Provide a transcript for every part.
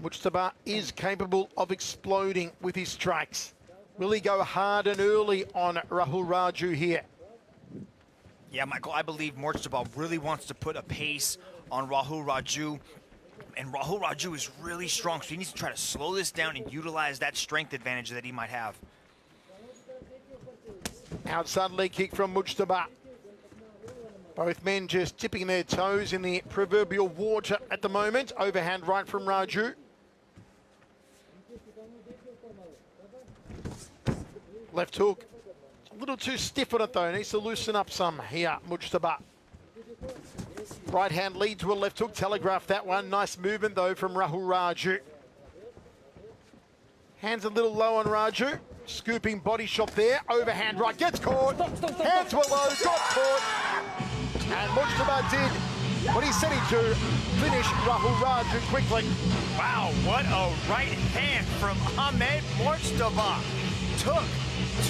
Mujtaba is capable of exploding with his strikes. Will he go hard and early on Rahul Raju here? Yeah, Michael, I believe Mujtaba really wants to put a pace on Rahul Raju. And Rahul Raju is really strong, so he needs to try to slow this down and utilize that strength advantage that he might have. Outside leg kick from Mujtaba. Both men just dipping their toes in the proverbial water at the moment. Overhand right from Raju. Left hook. A little too stiff on it though. Needs to loosen up some here, Mujtaba. Right hand lead to a left hook. Telegraph that one. Nice movement though from Rahul Raju. Hands a little low on Raju. Scooping body shot there. Overhand right. Gets caught. Hands were low. Got caught. And Mujtaba did what he said he'd do. Finish Rahul Raju quickly. Wow, what a right hand from Ahmed Mujtaba. Took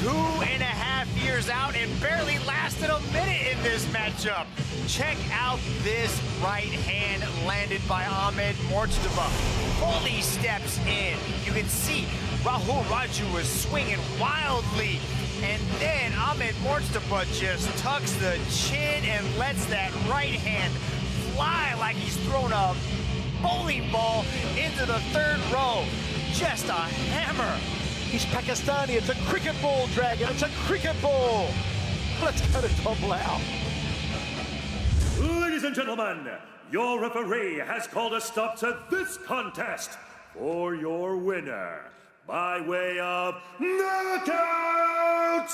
2.5 years out and barely lasted a minute in this matchup. Check out this right hand landed by Ahmed Mujtaba. Fully steps in. You can see Rahul Raju was swinging wildly. And then Ahmed Mujtaba just tucks the chin and lets that right hand fly like he's thrown a bowling ball into the third row. Just a hammer. He's Pakistani. It's a cricket ball, Dragon. It's a cricket ball. Let's go to Tom Lau. Ladies and gentlemen, your referee has called a stop to this contest for your winner by way of knockout,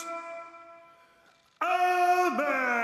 Ahmed